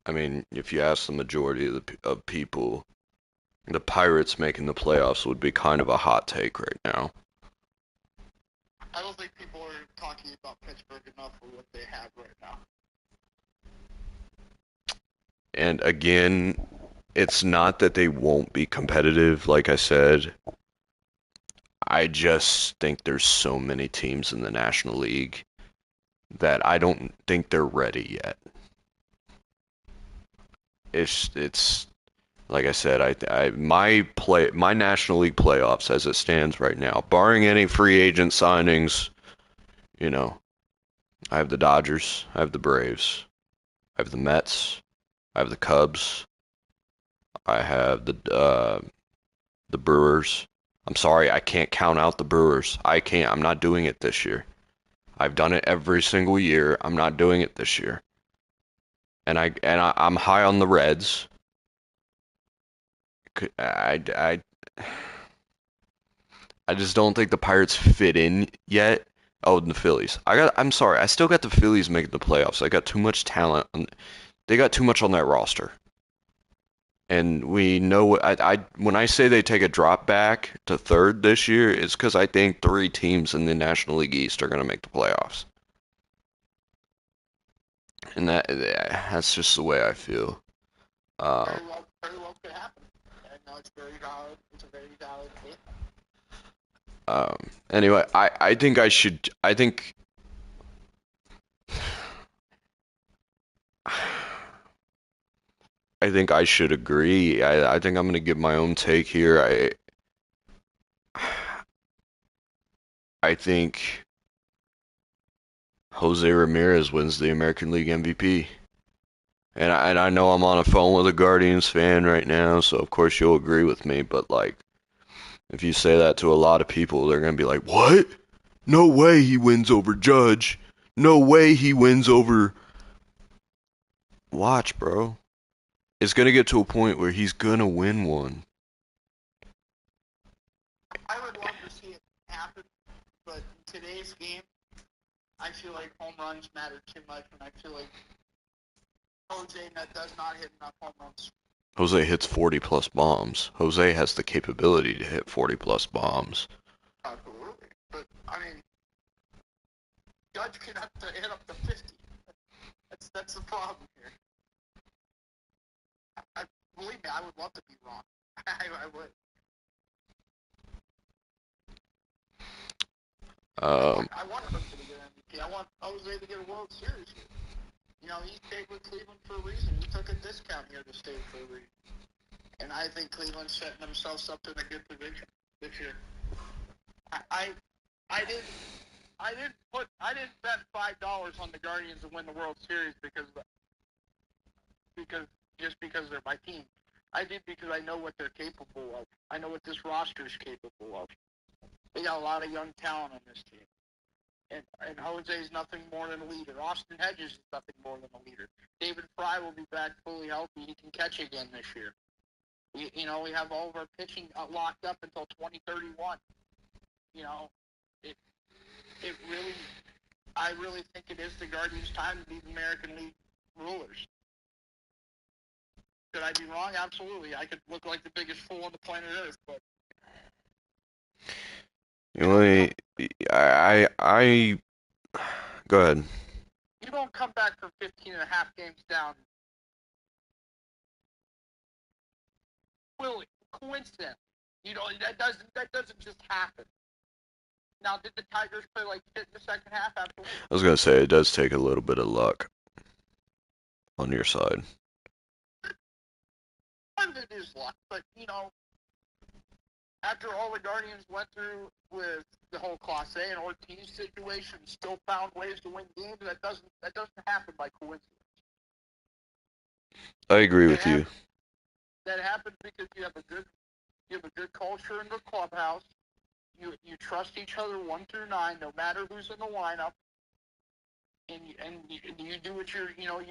I mean, if you ask the majority of people, the Pirates making the playoffs would be kind of a hot take right now. I don't think people are talking about Pittsburgh enough for what they have right now. And again, it's not that they won't be competitive, like I said. I just think there's so many teams in the National League that I don't think they're ready yet. It's like I said, my National League playoffs as it stands right now, barring any free agent signings, you know, I have the Dodgers, I have the Braves, I have the Mets, I have the Cubs, I have the Brewers. I'm sorry, I can't count out the Brewers. I can't. I'm not doing it this year. I've done it every single year. I'm not doing it this year. I'm high on the Reds. I I just don't think the Pirates fit in yet. Oh, and the Phillies. I'm sorry. I still got the Phillies making the playoffs. I got too much talent. They got too much on that roster. And we know when I say they take a drop back to third this year, it's because I think three teams in the National League East are going to make the playoffs, and that's just the way I feel. Uh, Very well could happen. And no, it's very valid. It's a very valid thing. anyway, I think I should. I think I should agree. I think I'm going to give my own take here. I think Jose Ramirez wins the American League MVP. And I know I'm on a phone with a Guardians fan right now, so of course you'll agree with me, but like if you say that to a lot of people, they're going to be like, "What? No way he wins over Judge. No way he wins over." Watch, bro. It's going to get to a point where he's going to win one. I would love to see it happen, but in today's game, I feel like home runs matter too much, and I feel like Jose does not hit enough home runs. Jose hits 40 plus bombs. Jose has the capability to hit 40 plus bombs. Absolutely. But, I mean, Judge can have to hit up to 50. That's the problem here. Believe me, I would love to be wrong. I would. Um, I want him to get MVP. I want Jose to get a World Series. You know, he stayed with Cleveland for a reason. He took a discount here to stay for a reason. And I think Cleveland's setting themselves up in a good position this year. I, I, I didn't, I didn't bet $5 on the Guardians to win the World Series because just because they're my team. I did because I know what they're capable of. I know what this roster is capable of. They got a lot of young talent on this team. And Jose is nothing more than a leader. Austin Hedges is nothing more than a leader. David Fry will be back fully healthy. He can catch again this year. You know, we have all of our pitching locked up until 2031. You know, it it really, I really think it is the Guardians' time to be the American League rulers. Could I be wrong? Absolutely. I could look like the biggest fool on the planet Earth, but you know, I go ahead. you don't come back from 15 and a half games down. Will coincidence? You know that doesn't just happen. Now, did the Tigers play like shit in the second half? Absolutely. I was gonna say it does take a little bit of luck on your side. Part of it is luck, but you know, after all the Guardians went through with the whole Class A and Ortiz situation, still found ways to win games. That doesn't happen by coincidence. I agree That with you. happens. That happens because you have a good culture in the clubhouse. You trust each other 1 through 9, no matter who's in the lineup, and you do what you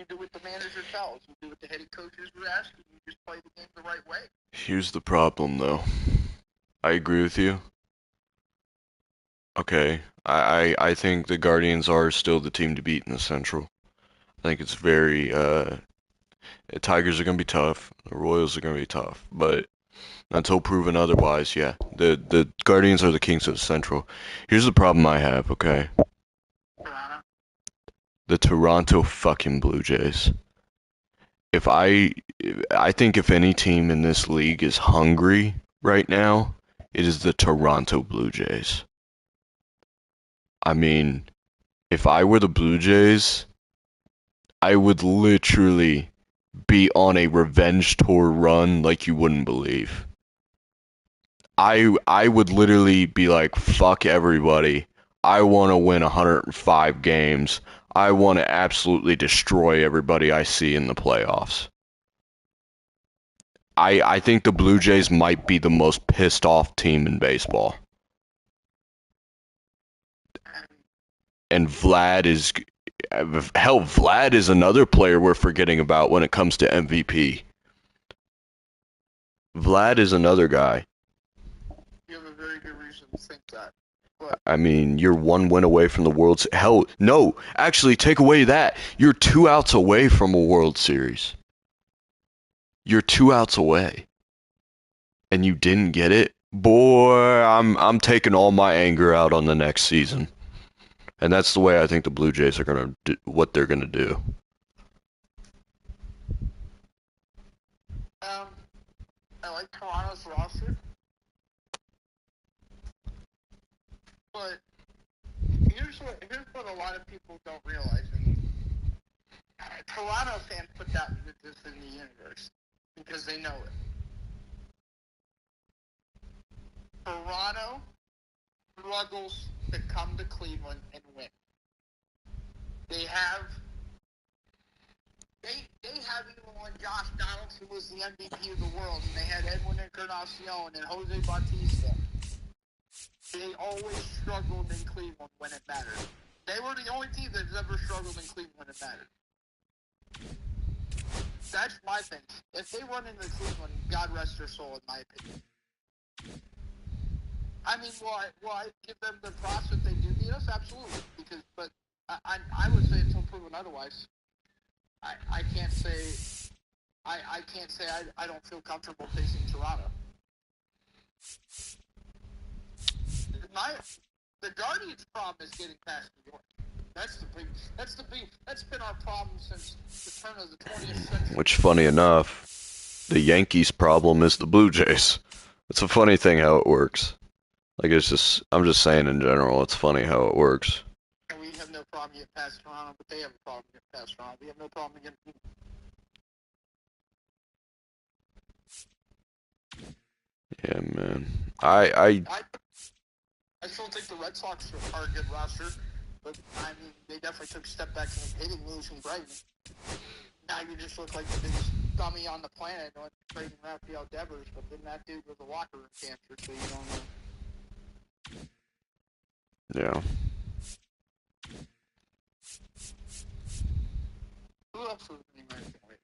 do what the manager tells. You do what the head coaches would ask, and you just play the game the right way. Here's the problem, though. I agree with you. Okay, I think the Guardians are still the team to beat in the Central. I think it's very The Tigers are gonna be tough. The Royals are gonna be tough, but until proven otherwise, yeah. The Guardians are the kings of the Central. Here's the problem I have, okay? Toronto. The Toronto fucking Blue Jays. If I think if any team in this league is hungry right now, it is the Toronto Blue Jays. I mean, if I were the Blue Jays, I would literally be on a revenge tour run like you wouldn't believe. I would literally be like, fuck everybody. I want to win 105 games. I want to absolutely destroy everybody I see in the playoffs. I think the Blue Jays might be the most pissed off team in baseball. And And hell, Vlad is another player we're forgetting about when it comes to MVP. Vlad is another guy. you have a very good reason to think that. But I mean, you're one win away from the World Series. Hell, no, actually, take away that. You're 2 outs away from a World Series. You're 2 outs away, and you didn't get it. Boy, I'm taking all my anger out on the next season, and that's the way I think the Blue Jays are gonna do what they're gonna do. um, I like Toronto's roster, but here's what a lot of people don't realize. And Toronto fans put that this in the universe because they know it. Toronto struggles to come to Cleveland and win. They have they have even when Josh Donaldson was the MVP of the world and they had Edwin Encarnacion and Jose Bautista. They always struggled in Cleveland when it mattered. They were the only team that's ever struggled in Cleveland when it mattered. That's my thing. If they run into Cleveland, God rest their soul, in my opinion. I mean, will I give them the props if they do beat us? Absolutely. But I would say until proven otherwise, I can't say I don't feel comfortable facing Toronto. My the Guardians' problem is getting past New York. That's been our problem since the turn of the 20th century. Which, funny enough, the Yankees' problem is the Blue Jays. It's a funny thing how it works. Like I'm just saying in general, it's funny how it works. And we have no problem getting past Toronto, but they have a problem getting past Toronto. We have no problem getting. Yeah, man. I I still think the Red Sox are a good roster, but I mean they definitely took a step back from hitting, losing Brighton. Now you just look like the biggest dummy on the planet when trading Rafael Devers, but then that dude was a locker room cancer, so you don't know. yeah. Who else was in the American League?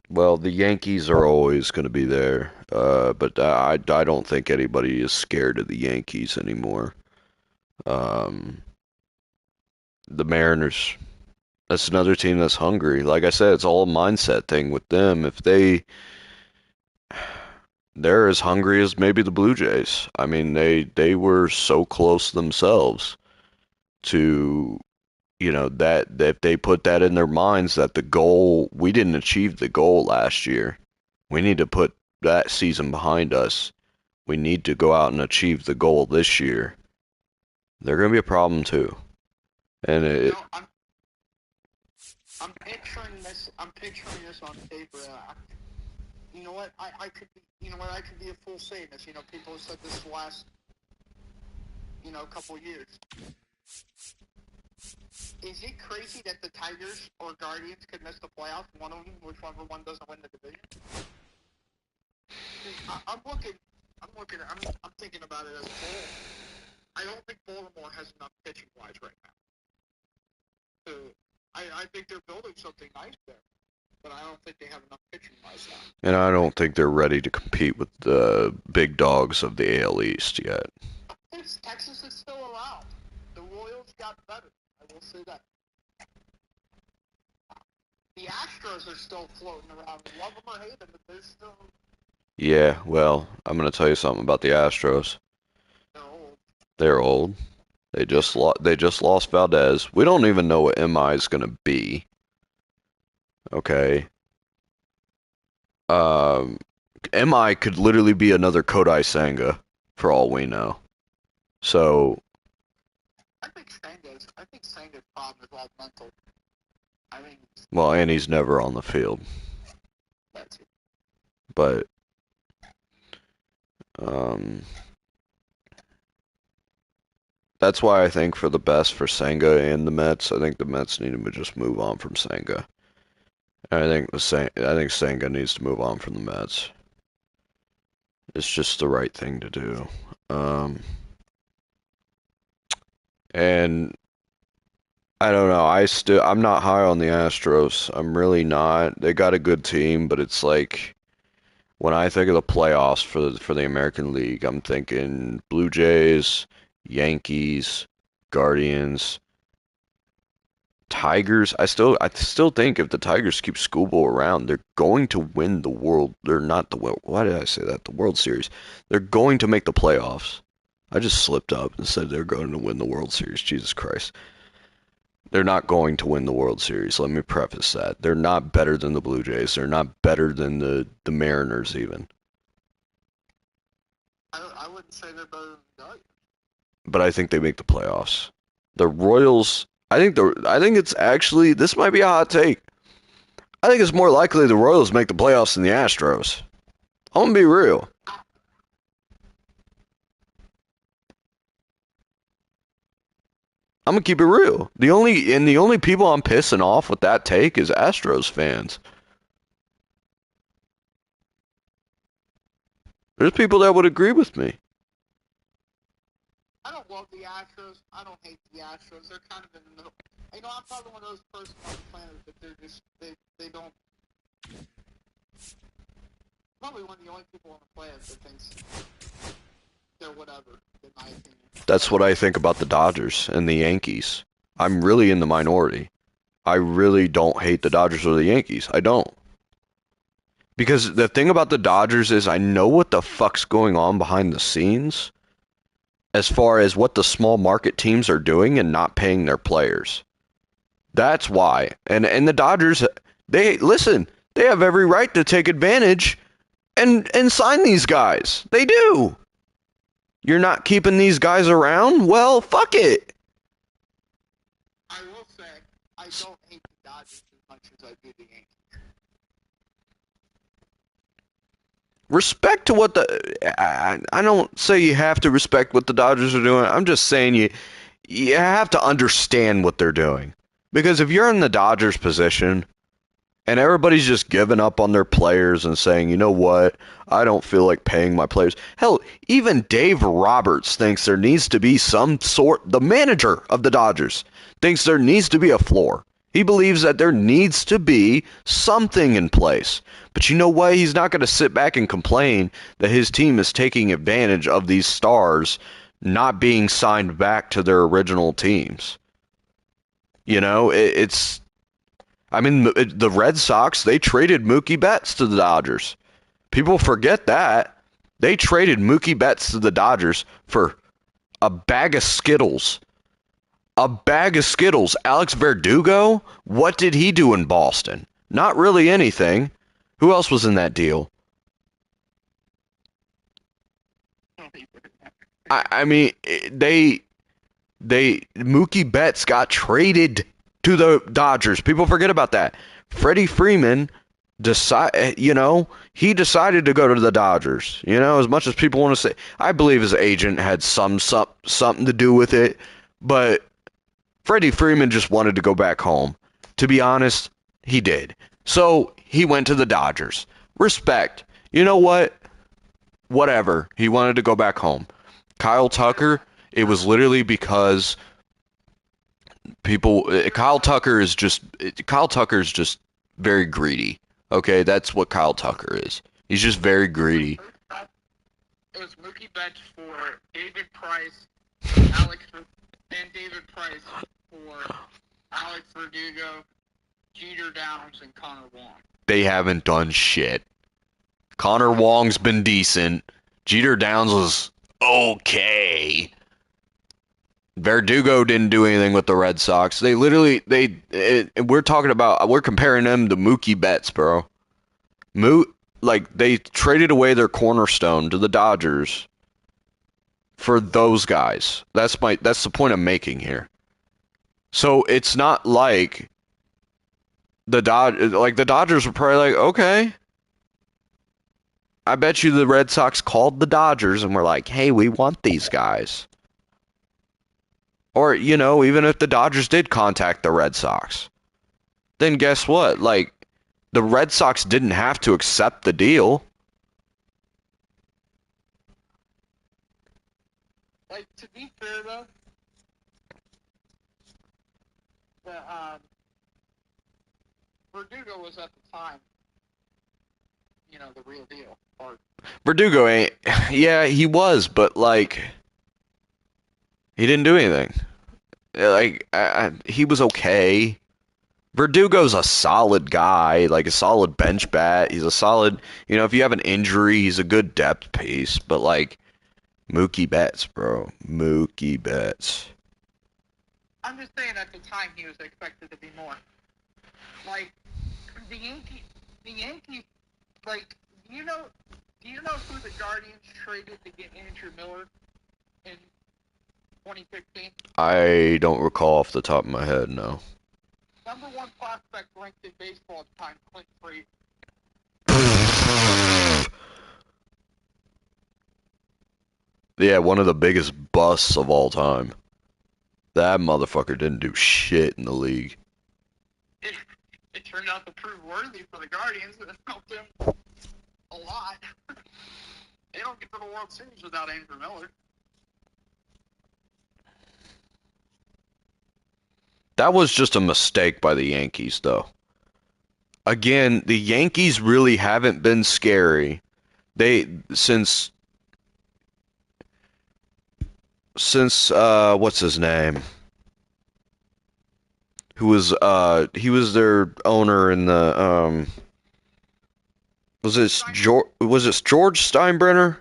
Well, the Yankees are always going to be there. But I don't think anybody is scared of the Yankees anymore. Um, the Mariners, that's another team that's hungry. Like I said, it's all a mindset thing with them. If they're as hungry as maybe the Blue Jays. I mean, they were so close themselves to, that if they put that in their minds that the goal, we didn't achieve the goal last year. We need to put that season behind us. We need to go out and achieve the goal this year. They're going to be a problem too. And You it, know, I'm picturing this. I'm picturing this on paper. You know what? I could be. You know what? I could be a fool saying this. You know, people have said this the last, couple of years. Is it crazy that the Tigers or Guardians could miss the playoffs? One of them, whichever one doesn't win the division. I'm looking. I'm thinking about it as a whole. I don't think Baltimore has enough pitching wise right now. So I think they're building something nice there, but I don't think they have enough pitching wise now. and I don't think they're ready to compete with the big dogs of the AL East yet. Texas is still around. The Royals got better. I will say that. The Astros are still floating around. Love them or hate them, but they're still Yeah, well, I'm gonna tell you something about the Astros. they're old. They're old. They just lost Valdez. We don't even know what MI is gonna be. Okay. Um, MI could literally be another Kodai Senga for all we know. So, I think Senga's problem is all mental. I think well, and he's never on the field. that's it. But um, that's why I think for the best for Senga and the Mets, I think the Mets need to just move on from Senga. I think Senga needs to move on from the Mets. It's just the right thing to do. Um, and I don't know. I'm not high on the Astros. I'm really not. They got a good team, but it's like when I think of the playoffs for the American League, I'm thinking Blue Jays, Yankees, Guardians, Tigers. I still think if the Tigers keep Scooble around, they're going to win the world. They're not the world. Why did I say that? The World Series. They're going to make the playoffs. I just slipped up and said they're going to win the World Series. Jesus Christ. They're not going to win the World Series. Let me preface that. They're not better than the Blue Jays. They're not better than the Mariners even. I wouldn't say they're better than the Dodgers. But I think they make the playoffs. The Royals, I think it's actually this might be a hot take. I think it's more likely the Royals make the playoffs than the Astros. I'm gonna be real. I'm gonna keep it real. The only people I'm pissing off with that take is Astros fans. There's people that would agree with me. I don't love the Astros. I don't hate the Astros. They're kind of in the middle. I'm probably one of those persons on the planet that they don't. Probably one of the only people on the planet that thinks they're whatever, in my opinion. That's what I think about the Dodgers and the Yankees. I'm really in the minority. I really don't hate the Dodgers or the Yankees. I don't. Because the thing about the Dodgers is I know what the fuck's going on behind the scenes as far as what the small market teams are doing and not paying their players. That's why. And the Dodgers, they listen, they have every right to take advantage and sign these guys. They do. You're not keeping these guys around? Well, fuck it. I will say I don't hate the Dodgers as much as I do the Yankees. Respect to what I don't say you have to respect what the Dodgers are doing. I'm just saying you have to understand what they're doing. Because if you're in the Dodgers position and everybody's just giving up on their players and saying, you know what, I don't feel like paying my players. Hell, even Dave Roberts thinks there needs to be some sort, the manager of the Dodgers thinks there needs to be a floor. He believes that there needs to be something in place. But you know what? He's not going to sit back and complain that his team is taking advantage of these stars not being signed back to their original teams. You know, it's I mean, the Red Sox, they traded Mookie Betts to the Dodgers. People forget that. They traded Mookie Betts to the Dodgers for a bag of Skittles. A bag of Skittles. Alex Verdugo, what did he do in Boston? Not really anything. Who else was in that deal? I mean, they Mookie Betts got traded to the Dodgers. People forget about that. Freddie Freeman he decided to go to the Dodgers. As much as people want to say, I believe his agent had something to do with it, but Freddie Freeman just wanted to go back home. To be honest, he did. So he went to the Dodgers. Respect. You know what? Whatever. He wanted to go back home. Kyle Tucker, it was literally because Kyle Tucker is just very greedy. Okay, that's what Kyle Tucker is. He's just very greedy. It was Mookie Betts for David Price, Alex, and David Price for Alex Verdugo, Jeter Downs and Connor Wong. They haven't done shit. Connor Wong's been decent. Jeter Downs was okay. Verdugo didn't do anything with the Red Sox. They literally we're talking about we're comparing them to Mookie Betts, bro. Like they traded away their cornerstone to the Dodgers for those guys. That's the point I'm making here. So it's not like the Dodgers were probably like, okay, I bet you the Red Sox called the Dodgers and were like, hey, we want these guys. Or, even if the Dodgers did contact the Red Sox, then guess what? Like, the Red Sox didn't have to accept the deal. Like, to be fair, though, Verdugo was at the time, the real deal. Verdugo ain't. Yeah, he was, but, like, he didn't do anything. Like, he was okay. Verdugo's a solid guy, like a solid bench bat. He's a solid, if you have an injury, he's a good depth piece. But, like, Mookie Betts, bro. Mookie Betts. I'm just saying at the time he was expected to be more. Like, the Yankees, like, do you know who the Guardians traded to get Andrew Miller in 2016? I don't recall off the top of my head, no. Number one prospect ranked in baseball at the time, Clint Frazier. Yeah, one of the biggest busts of all time. That motherfucker didn't do shit in the league. It turned out to prove worthy for the Guardians. It helped them a lot. They don't get to the World Series without Andrew Miller. That was just a mistake by the Yankees, though. Again, the Yankees really haven't been scary. They since what's his name? He was their owner in the was this George Steinbrenner?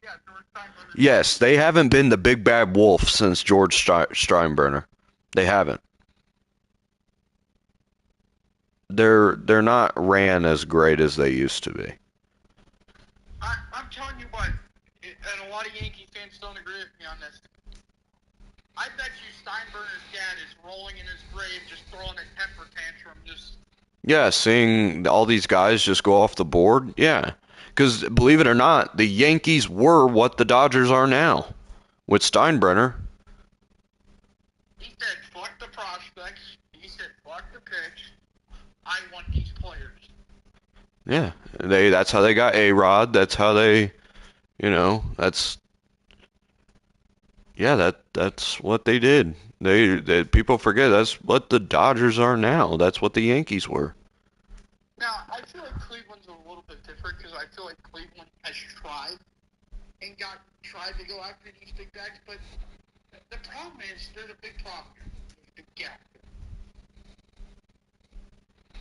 Yeah, George Steinbrenner. Yes, they haven't been the big bad wolf since George Steinbrenner. They haven't. They're not ran as great as they used to be. I'm telling you what, and a lot of Yankee fans don't agree with me on this. I bet you Steinbrenner's dad is rolling in his grave, just throwing a temper tantrum, just. Yeah, seeing all these guys just go off the board. Yeah. Because believe it or not, the Yankees were what the Dodgers are now with Steinbrenner. He said, fuck the prospects. He said, fuck the pitch. I want these players. Yeah. That's how they got A-Rod. That's how they, that's yeah, that's what they did. They people forget that's what the Dodgers are now. That's what the Yankees were. Now, I feel like Cleveland's a little bit different because I feel like Cleveland has tried to go after these big backs, but the problem is there's a big problem here. There's a big gap.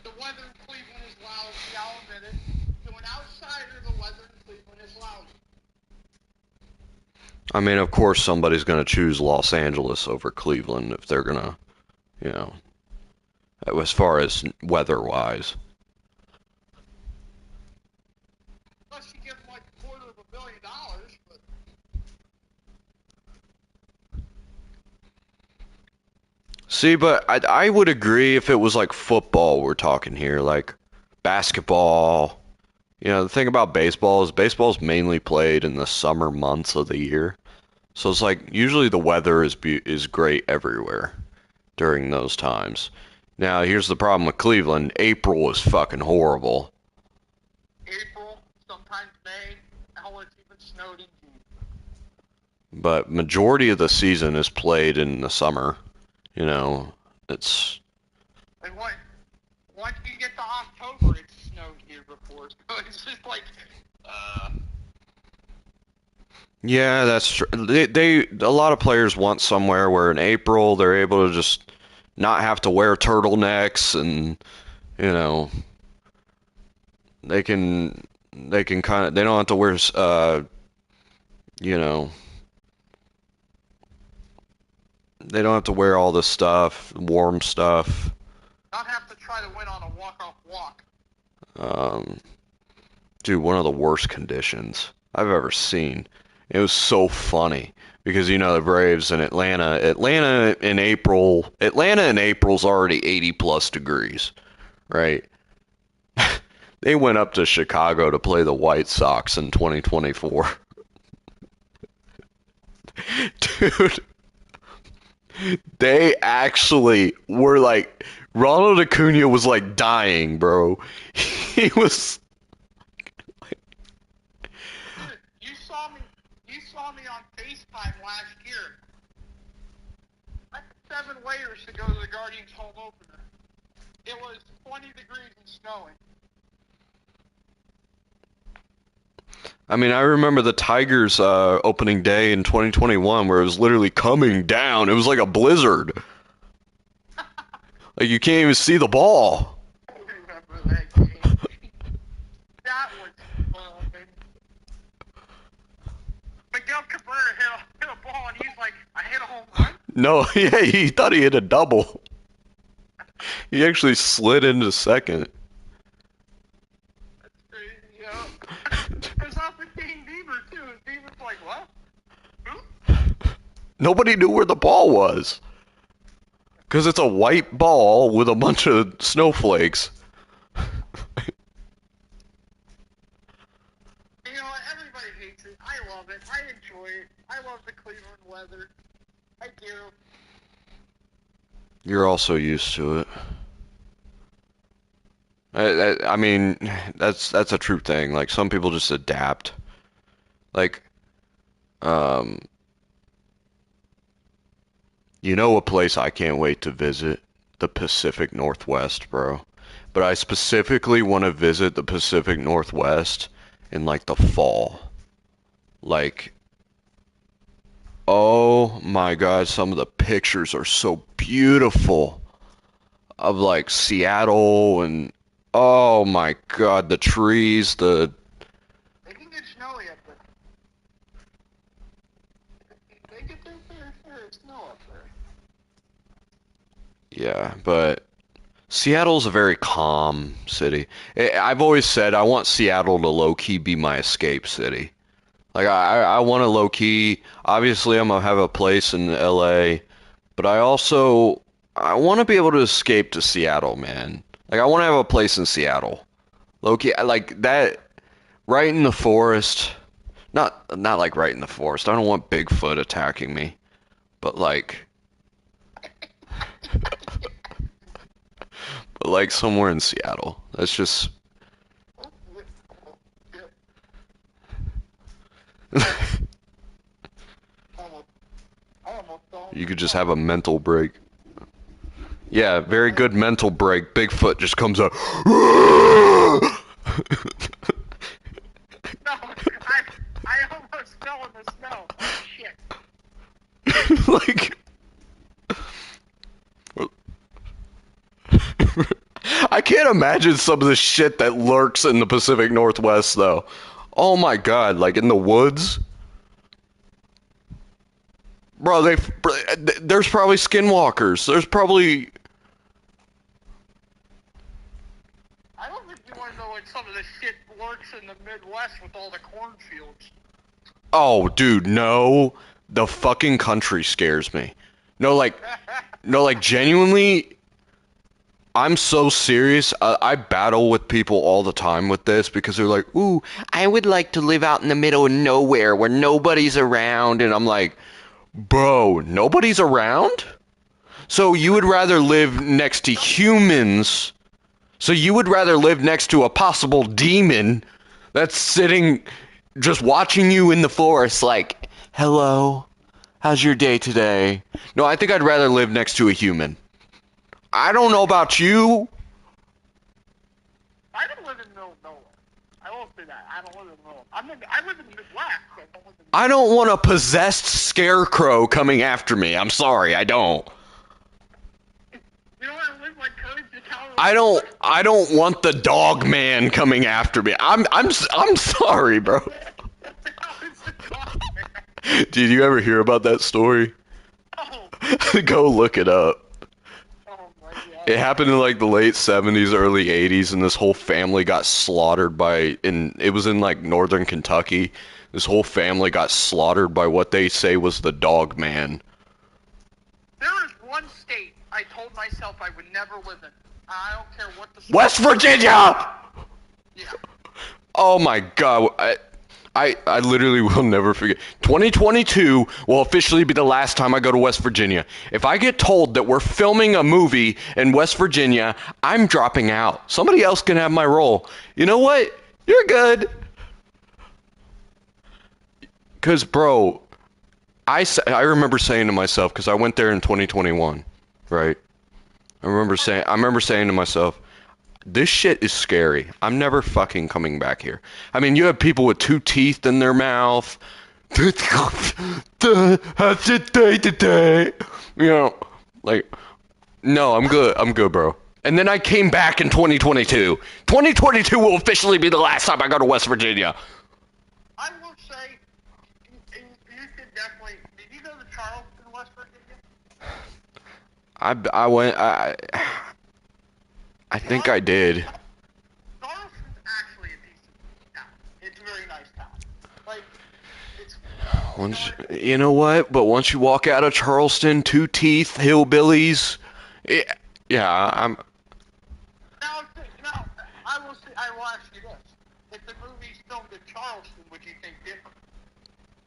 The weather in Cleveland is lousy, I'll admit it. To an outsider, the weather in Cleveland is lousy. I mean, of course, somebody's going to choose Los Angeles over Cleveland if they're going to, you know, as far as weather-wise. Unless you give them like $250 million, but. See, but I would agree if it was like football we're talking here, like basketball. The thing about baseball is baseball's mainly played in the summer months of the year. So it's like usually the weather is great everywhere during those times. Now, here's the problem with Cleveland. April is fucking horrible. April, sometimes May, hell, it's even snowed in June. But majority of the season is played in the summer. It's And once you get to October, it snowed here before. So it's just like, yeah, that's true. A lot of players want somewhere where in April they're able to just not have to wear turtlenecks, and you know, they can kind of, they don't have to wear you know, they don't have to wear all this stuff, warm stuff. Not have to try to win on a walk-off walk. Um, Dude, one of the worst conditions I've ever seen. It was so funny because you know the Braves in Atlanta, Atlanta in April's already 80 plus degrees, right? They went up to Chicago to play the White Sox in 2024. Dude, they actually were like Ronald Acuna was like dying, bro. He was Dude, you saw me on FaceTime last year. I had 7 waiters to go to the Guardians home opener. It was 20 degrees and snowing. I mean, I remember the Tigers opening day in 2021 where it was literally coming down. It was like a blizzard. Like you can't even see the ball. I remember that game. That was fun. Miguel Cabrera hit a ball, and he's like, I hit a home run? No, yeah, he thought he hit a double. He actually slid into second. That's crazy, yeah. It was off of King Beaver, too. And Beaver's like, what? Who? Nobody knew where the ball was. Because it's a white ball with a bunch of snowflakes. You know what? Everybody hates it. I love it. I enjoy it. I love the Cleveland weather. I do. You're also used to it. I mean, that's a true thing. Like some people just adapt. Like, um, you know a place I can't wait to visit? The Pacific Northwest, bro. But I specifically want to visit the Pacific Northwest in like the fall. Like, oh my God, some of the pictures are so beautiful of like Seattle and oh my God, the trees, the They can get snowy up there. They get their fair share of snow up there. yeah, but Seattle's a very calm city. I've always said I want Seattle to low key be my escape city. Like I want to low key. Obviously, I'm gonna have a place in LA, but I want to be able to escape to Seattle, man. Like I want to have a place in Seattle. Low key, I like that right in the forest. Not like right in the forest. I don't want Bigfoot attacking me, but like somewhere in Seattle. That's just Yeah. Almost, I almost don't. you could just have a mental break. Yeah, very good mental break. Bigfoot just comes up. No, I almost fell in the snow. Oh, shit. Like I can't imagine some of the shit that lurks in the Pacific Northwest though. Oh my God, like in the woods? Bro, there's probably skinwalkers. There's probably I don't think you want to know what some of the shit lurks in the Midwest with all the cornfields. oh dude, no. The fucking country scares me. No like no like genuinely I'm so serious. I battle with people all the time with this because they're like, "Ooh, I would like to live out in the middle of nowhere where nobody's around." And I'm like, "Bro, nobody's around? So you would rather live next to humans? So you would rather live next to a possible demon that's sitting just watching you in the forest like, "Hello, how's your day today?" No, I think I'd rather live next to a human. I don't know about you. I don't live in the middle of nowhere. I won't say that. I don't live in the middle. I live in the Midwest. I don't live in the I don't want a possessed scarecrow coming after me. I'm sorry, I don't. lose my courage to tell her. I don't want the dog man coming after me. I'm sorry, bro. It's the dog man. Did you ever hear about that story? Oh, Go look it up. oh my god. It happened in like the late 70s, early 80s, and this whole family got slaughtered it was in like northern Kentucky. This whole family got slaughtered by what they say was the dog man. There is one state I told myself I would never live in. I don't care what the West Virginia! Yeah. Oh my God. I literally will never forget. 2022 will officially be the last time I go to West Virginia. If I get told that we're filming a movie in West Virginia, I'm dropping out. Somebody else can have my role. You know what? You're good. Because, bro, I remember saying to myself, because I went there in 2021, right? I remember saying to myself, this shit is scary. I'm never fucking coming back here. I mean, you have people with 2 teeth in their mouth. You know, like, no, I'm good. I'm good, bro. And then I came back in 2022. 2022 will officially be the last time I go to West Virginia. I will say, you should definitely. Did you go to Charleston, West Virginia? I went. I think I did. Charleston's actually a decent town. It's a very nice town. Like, it's. You know what? But once you walk out of Charleston, 2 teeth, hillbillies. Yeah, I'm. Now, I will ask you this: if the movie's filmed in Charleston, would you think different?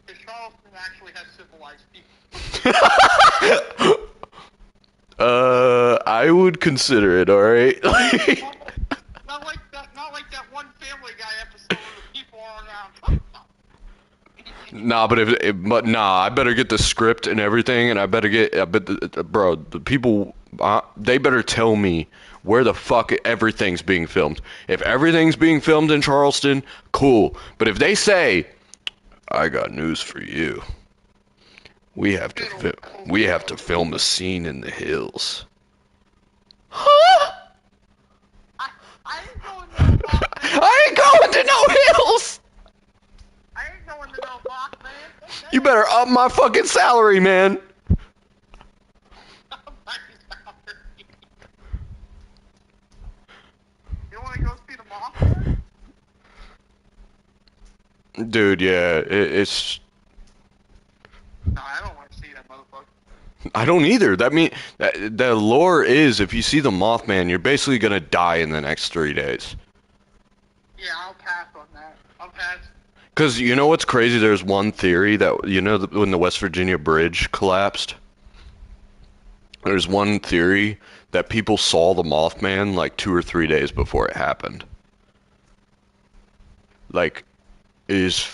Because Charleston actually has civilized people. I would consider it. All right. Not like that one Family Guy episode where the people are around. Nah, but nah, I better get the script and everything, and I bet, bro, the people, they better tell me where the fuck everything's being filmed. If everything's being filmed in Charleston, cool. But if they say, I got news for you, we have to film a scene in the hills. Huh? I ain't going to no Bach, man. I ain't going to no hills. I ain't going to no Bach, man. Okay. You better up my fucking salary, man. You want to go see the Mothman? Dude, yeah, it's. No, I don't want to see that motherfucker. I don't either. The lore is if you see the Mothman, you're basically gonna die in the next 3 days. Yeah, I'll pass on that. I'll pass. Because you know what's crazy? There's one theory that, when the West Virginia bridge collapsed, there's one theory that people saw the Mothman like 2 or 3 days before it happened. Like, is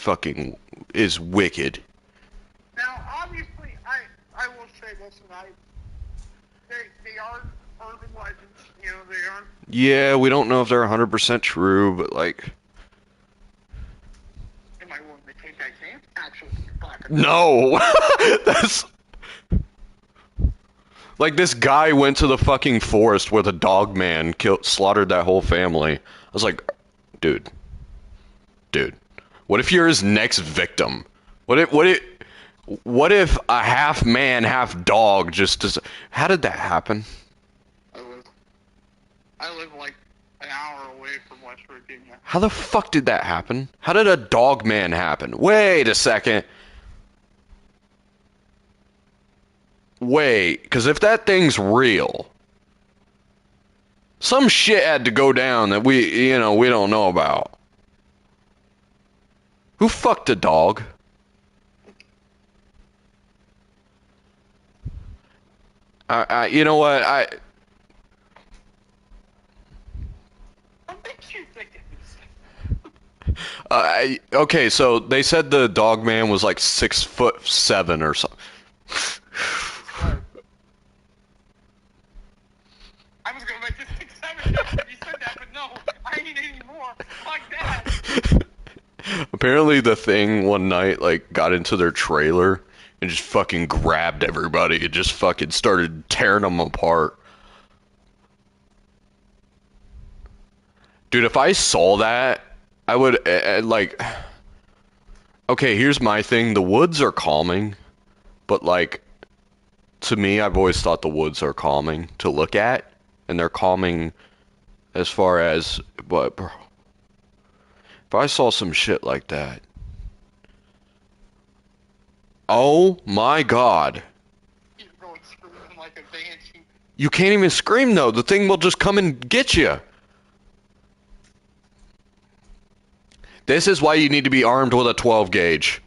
wicked. Now, obviously, I will say this, and they are urban legends, they are. Yeah, we don't know if they're 100% true, but like. Am I willing to take that chance? Actually, No! That's. Like, this guy went to the fucking forest where the dog man slaughtered that whole family. I was like, dude. What if you're his next victim? What if a half man, half dog how did that happen? I live like an hour away from West Virginia. How the fuck did that happen? How did a dog man happen? Wait a second. Wait, because if that thing's real, some shit had to go down that we don't know about. Who fucked a dog? You know what? What makes you think Okay, so they said the dog man was like 6'7" or something. I was gonna make this 6'7" joke when you said that, but no, I ain't anymore. Like that. Apparently the thing one night like got into their trailer and just fucking grabbed everybody. It just fucking started tearing them apart. Dude, if I saw that, I would like. Okay, here's my thing. The woods are calming, but like to me, I've always thought the woods are calming to look at, and they're calming as far as. But bro, if I saw some shit like that, oh my God, You're going screaming like a banshee. you can't even scream though. The thing will just come and get you. This is why you need to be armed with a 12 gauge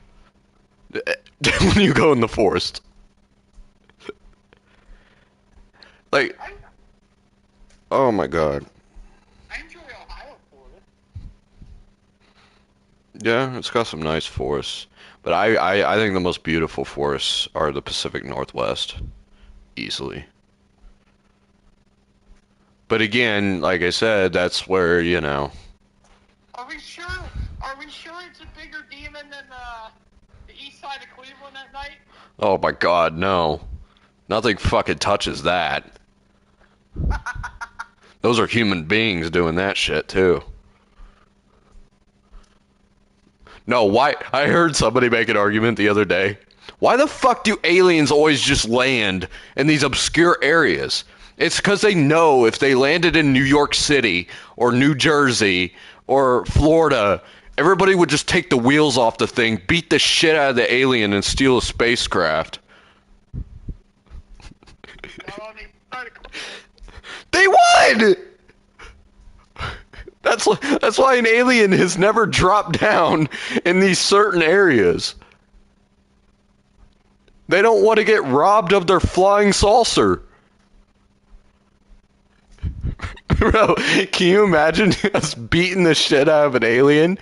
when you go in the forest. Like, I, oh my God. I enjoy Ohio for it. Yeah, it's got some nice forests. But I think the most beautiful forests are the Pacific Northwest, easily. But again, like I said, that's where, you know. Are we sure? Are we sure it's a bigger demon than the east side of Cleveland at night? Oh my God, no. Nothing fucking touches that. Those are human beings doing that shit, too. No, why? I heard somebody make an argument the other day. Why the fuck do aliens always just land in these obscure areas? It's because they know if they landed in New York City or New Jersey or Florida, everybody would just take the wheels off the thing, beat the shit out of the alien, and steal a spacecraft. Not on the side of Cleveland. They would! That's why an alien has never dropped down in these certain areas. They don't want to get robbed of their flying saucer. Bro, can you imagine us beating the shit out of an alien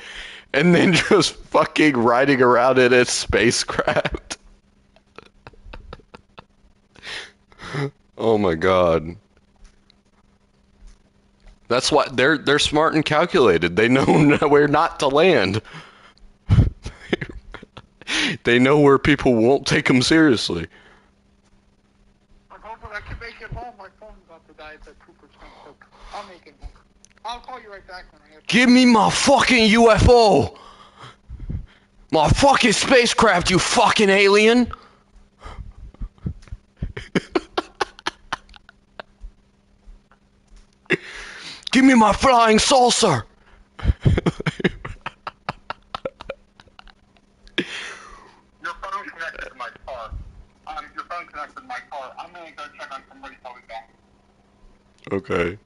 and then just fucking riding around in its spacecraft? Oh my God. That's why they're smart and calculated. They know where not to land. They know where people won't take them seriously. I'm hoping I can make it home. My phone's about to die at that 2%, so I'll make it home. I'll call you right back when I have. Give me my fucking UFO! My fucking spacecraft, you fucking alien! Give me my flying saucer! Your phone's connected to my car. Your phone's connected to my car. I'm gonna go check on somebody till we back. Okay.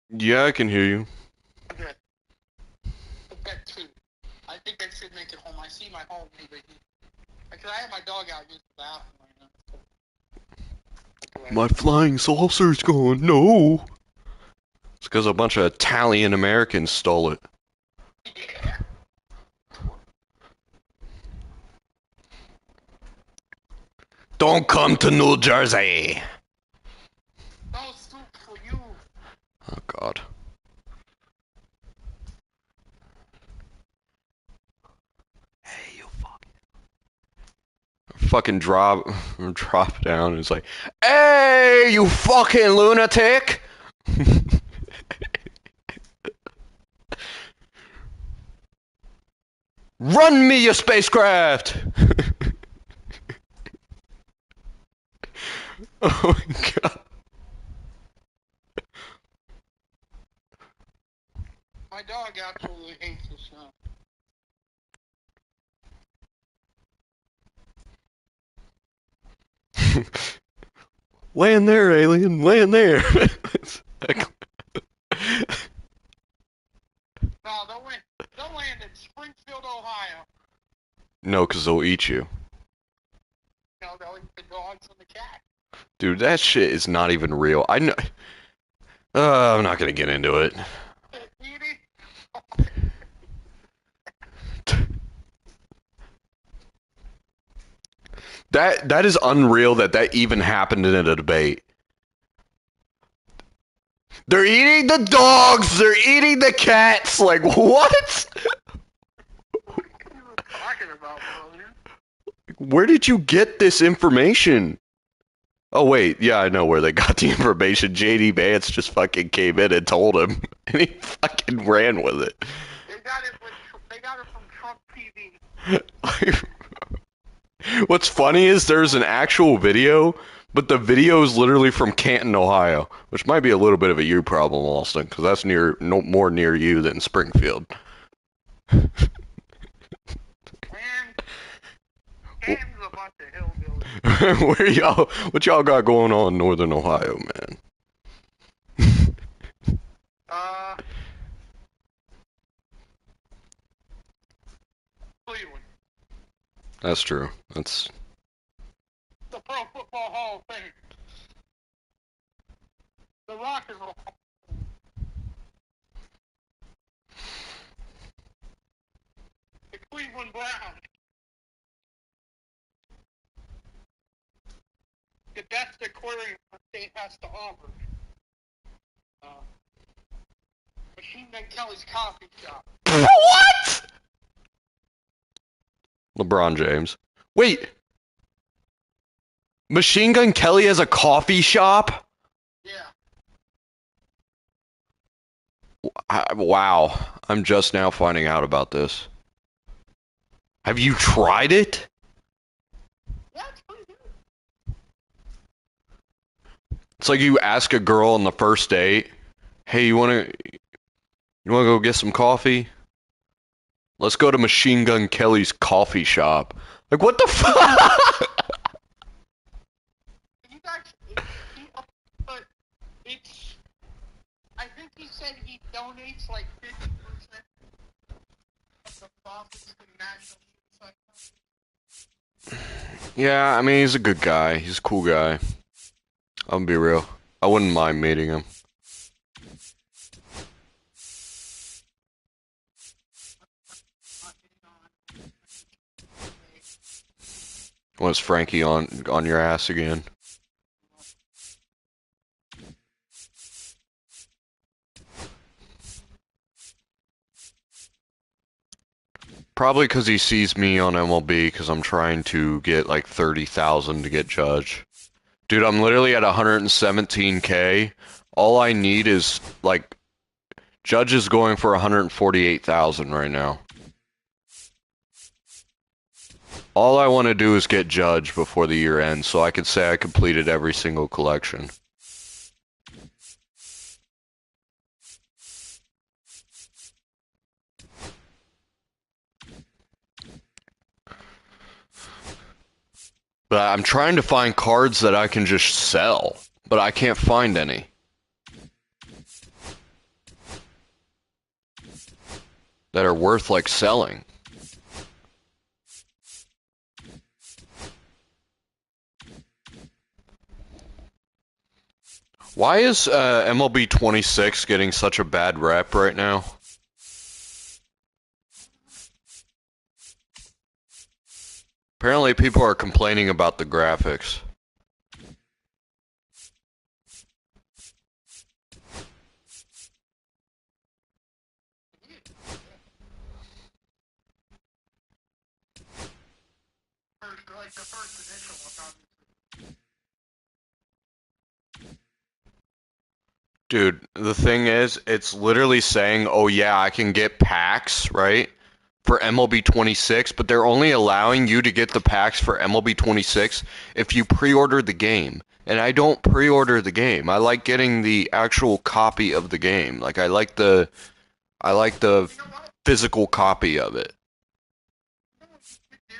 Yeah, I can hear you. Good. I've got two. I think I should make it home. I see my home neighbor. Because I have my dog out using the bathroom right now. My flying saucer's gone. No. It's because a bunch of Italian Americans stole it. Yeah. Don't come to New Jersey. No soup for you. Oh God. Hey, you fucking drop down. And it's like, hey, you fucking lunatic. Run me your spacecraft. Oh my God. My dog absolutely hates the snow. Land there, alien. Land there. No, they'll land in Springfield, Ohio. No, because they'll eat you. No, they'll eat the dogs and the cat. Dude, that shit is not even real. I know. I'm not gonna get into it. That is unreal that even happened in a debate. They're eating the dogs. They're eating the cats. Like what? about earlier. Where did you get this information? Oh wait, yeah, I know where they got the information. JD Vance just fucking came in and told him, and he fucking ran with it. They got it from Trump TV. What's funny is there's an actual video, but the video is literally from Canton, Ohio, which might be a little bit of a you problem, Austin, because that's near no more near you than Springfield. Man, Canton's a bunch of hillbillies. Where y'all? What y'all got going on in Northern Ohio, man? Cleveland. That's true. That's The Pro Football Hall of Fame. The Rock and Roll. The Cleveland Browns. The best aquarium the state has to offer. Machine Gun Kelly's coffee shop. what? LeBron James. Wait. Machine Gun Kelly has a coffee shop? Yeah. Wow. I'm just now finding out about this. Have you tried it? Yeah, it's pretty good. It's like you ask a girl on the first date, "Hey, you wanna go get some coffee? Let's go to Machine Gun Kelly's coffee shop." Like, what the fuck? You guys, but it's. I think he said he donates like 50% of the profits to the National Suicide Fund. Yeah, I mean, he's a good guy. He's a cool guy. I'm gonna be real. I wouldn't mind meeting him. Was Frankie on your ass again? Probably because he sees me on MLB because I'm trying to get like 30,000 to get Judge. Dude, I'm literally at 117K. All I need is like Judge is going for 148,000 right now. All I want to do is get Judge before the year ends so I can say I completed every single collection. But I'm trying to find cards that I can just sell, but I can't find any. That are worth like selling. Why is MLB 26 getting such a bad rep right now? Apparently people are complaining about the graphics. Like the first initial one, Dude, the thing is, it's literally saying, oh yeah, I can get packs, right? For MLB 26, but they're only allowing you to get the packs for MLB 26 if you pre-order the game. And I don't pre-order the game. I like getting the actual copy of the game. Like I like the you know what? physical copy of it. You know what you could do?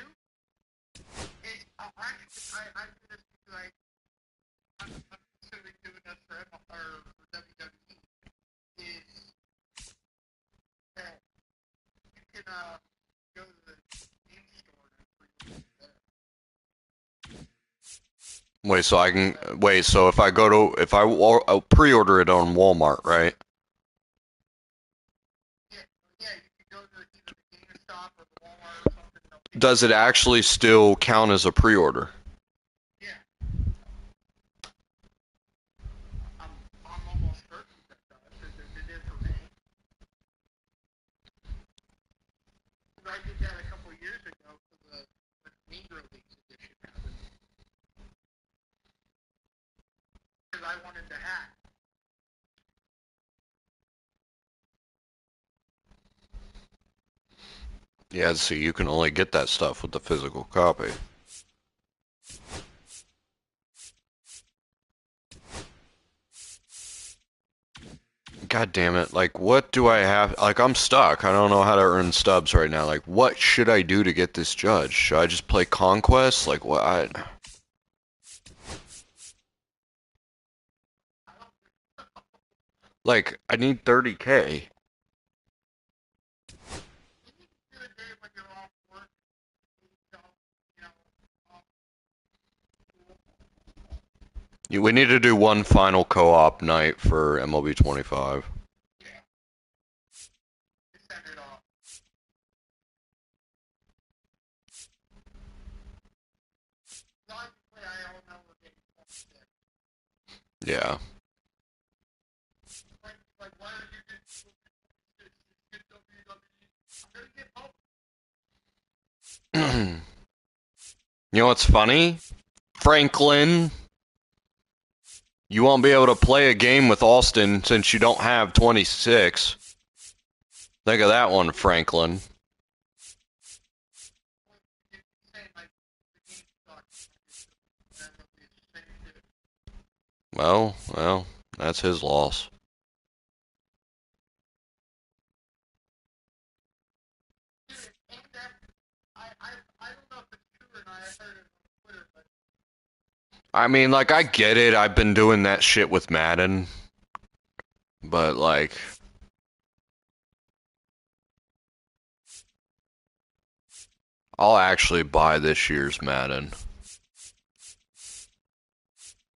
Is I do this because I'm considering doing this for WWE. Is that you can go to the game store and pre-order there. So if I go to if I I'll pre-order it on Walmart, right? Yeah, yeah, you can go to either the GameStop or the Walmart or something. Does it actually still count as a pre-order? Yeah, I'm almost certain that does. It did for me. I did that a couple couple of years ago for the when Negro Leagues edition happened because I wanted the hat. Yeah, see, you can only get that stuff with the physical copy. God damn it. Like, what do I have? Like, I'm stuck. I don't know how to earn stubs right now. Like, what should I do to get this judge? Should I just play Conquest? Like, what? Like, I need 30K. You need to do a day when you're off work, you know, off school. We need to do one final co-op night for MLB 25. Yeah, just send it off. Logically, I don't know we're getting 26. Yeah. Like, why are you getting 26? Get WWE. I'm gonna get both. You know what's funny? Franklin, you won't be able to play a game with Austin since you don't have 26. Think of that one, Franklin. Well, that's his loss. I don't know if it's true or not. I heard it on Twitter, but I mean, like, I get it. I've been doing that shit with Madden. But, like, I'll actually buy this year's Madden.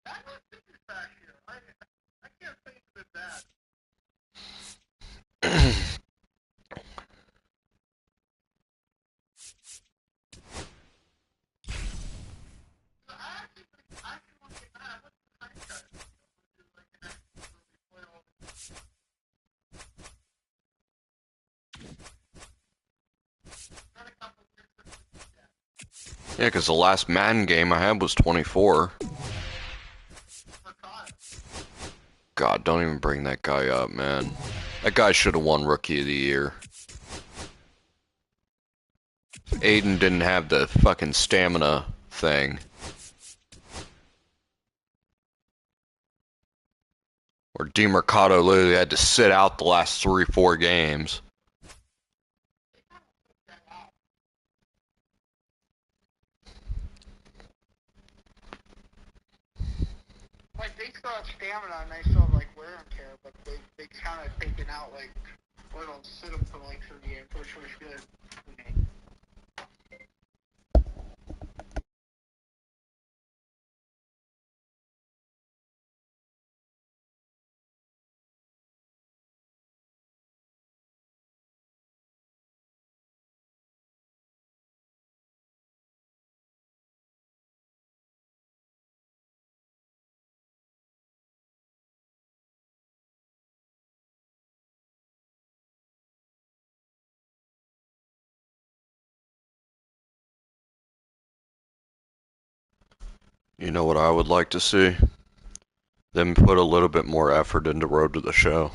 that was super fast here. I can't think of it bad. I actually want to get mad. I went to the franchise. Like an actual really play all the got a couple of different Yeah, because the last Madden game I had was 24. for Kyle. God, don't even bring that guy up, man. That guy should have won Rookie of the Year. Aiden didn't have the fucking stamina thing. Or DeMercado literally had to sit out the last 3-4 games. Like they still have stamina and they still have like wear and tear, but they kind of taken out like or they'll sit them for like 3 games, which was good for me. You know what I would like to see? Them put a little bit more effort into Road to the Show.